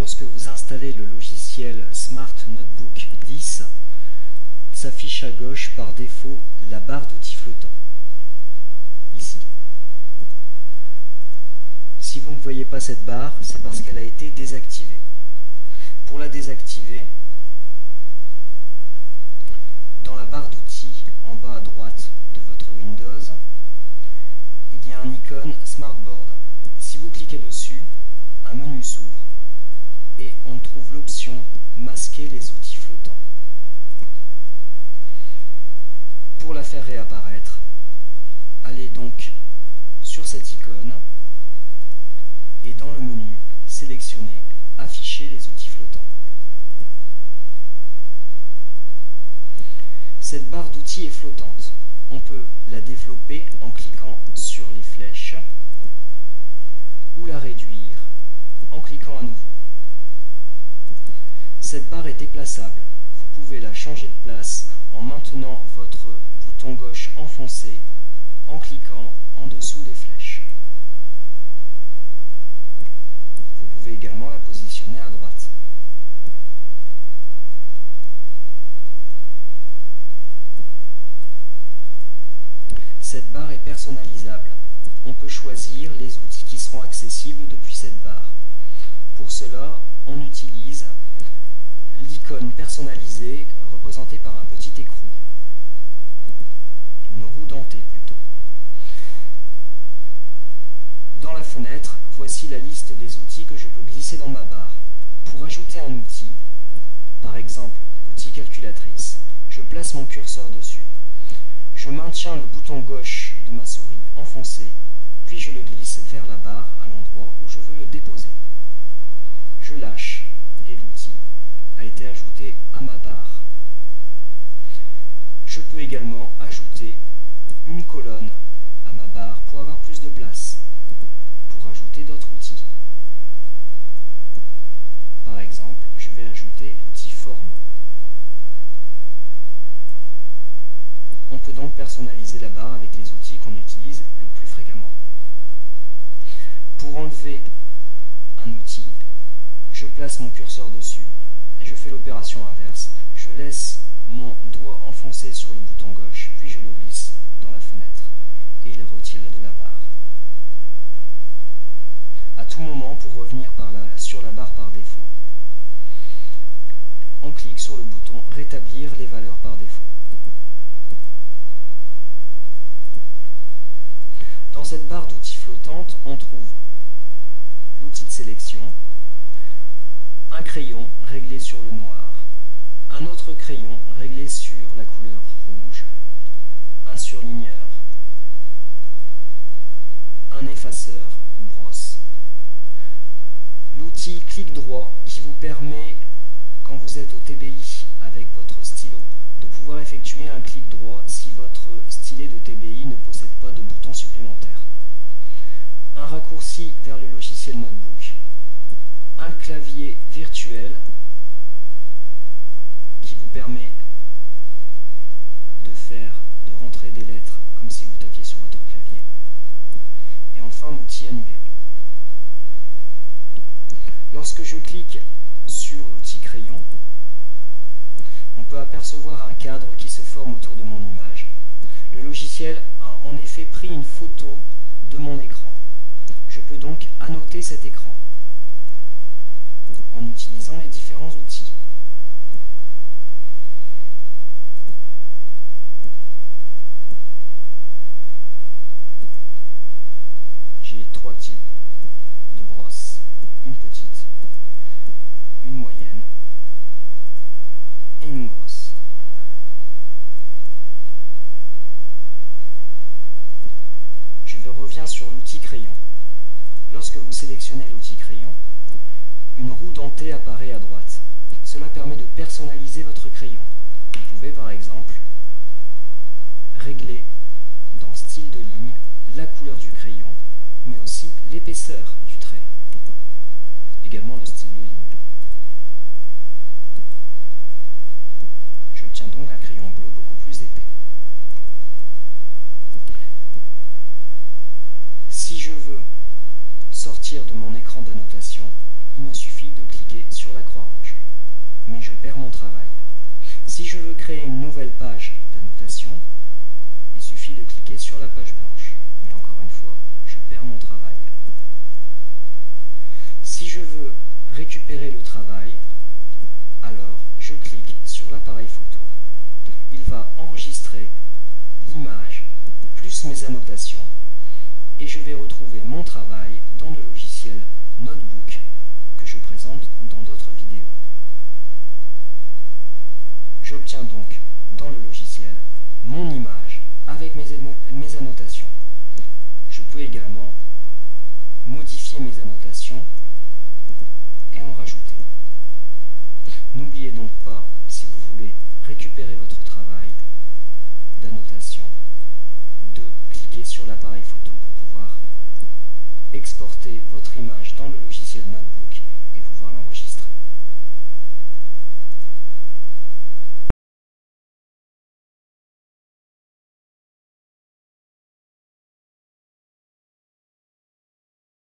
lorsque vous installez le logiciel Smart Notebook 10, s'affiche à gauche par défaut la barre d'outils flottant, ici. Si vous ne voyez pas cette barre, c'est parce qu'elle a été désactivée. Pour la désactiver, dans la barre d'outils en bas à droite de votre Windows, il y a un icône Smartboard. Si vous cliquez dessus, un menu s'ouvre et on trouve l'option Masquer les outils flottants. Pour la faire réapparaître, allez donc sur cette icône et dans le menu, sélectionnez Afficher les outils flottants. Cette barre d'outils est flottante. On peut la développer en cliquant sur les flèches ou la réduire en cliquant à nouveau. Cette barre est déplaçable. Vous pouvez la changer de place en maintenant votre bouton gauche enfoncé en cliquant en dessous des flèches. Vous pouvez également la positionner à droite. Cette barre est personnalisable. On peut choisir les outils qui seront accessibles depuis cette barre. Pour cela, on utilise l'icône personnalisée représentée par un petit écrou. Une roue dentée plutôt. Dans la fenêtre, voici la liste des outils que je peux glisser dans ma barre. Pour ajouter un outil, par exemple l'outil calculatrice, je place mon curseur dessus. Je maintiens le bouton gauche de ma souris enfoncé, puis je le glisse vers la barre à l'endroit où je veux le déposer. Je lâche et l'outil a été ajouté à ma barre. Je peux également ajouter une colonne à ma barre pour avoir plus de place, pour ajouter d'autres outils. Par exemple, je vais ajouter l'outil forme. On peut donc personnaliser la barre avec les outils qu'on utilise le plus fréquemment. Pour enlever un outil, je place mon curseur dessus et je fais l'opération inverse. Je laisse mon doigt enfoncé sur le bouton gauche, puis je le glisse dans la fenêtre et il est retiré de la barre. À tout moment, pour revenir sur la barre par défaut, on clique sur le bouton Rétablir les valeurs par défaut. Dans cette barre d'outils flottante, on trouve l'outil de sélection, un crayon réglé sur le noir, un autre crayon réglé sur la couleur rouge, un surligneur, un effaceur, brosse, l'outil clic droit qui vous permet, quand vous êtes au TBI avec votre stylo, de pouvoir effectuer un clic droit si votre stylet de TBI ne possède pas de bouton supplémentaire. Un raccourci vers le logiciel Notebook, un clavier virtuel qui vous permet de rentrer des lettres comme si vous tapiez sur votre clavier, et enfin l'outil annuler. Lorsque je clique sur l'outil crayon, on peut apercevoir un cadre qui se forme autour de mon image. Le logiciel a en effet pris une photo de mon écran. Je peux donc annoter cet écran en utilisant les différents outils. J'ai trois types de brosses, une petite, une moyenne et une grosse. Je reviens sur l'outil crayon. Lorsque vous sélectionnez l'outil crayon, une roue dentée apparaît à droite. Cela permet de personnaliser votre crayon. Vous pouvez par exemple régler dans style de ligne la couleur du crayon, mais aussi l'épaisseur du trait, également le style de ligne. J'obtiens donc un crayon bleu beaucoup plus épais. Si je veux sortir de mon écran d'annotation, il me suffit de cliquer sur la croix rouge. Mais je perds mon travail. Si je veux créer une nouvelle page d'annotation, il suffit de cliquer sur la page blanche. Mais encore une fois, je perds mon travail. Si je veux récupérer le travail, alors je clique sur l'appareil photo. Il va enregistrer l'image plus mes annotations et je vais retrouver mon travail dans le logiciel Notebook que je présente dans d'autres vidéos. J'obtiens donc dans le logiciel mon image avec mes annotations. Je peux également modifier mes annotations et en rajouter. N'oubliez donc pas, si vous voulez récupérer votre travail d'annotation, de cliquer sur l'appareil photo pour pouvoir exporter votre image dans le logiciel Notebook et pouvoir l'enregistrer.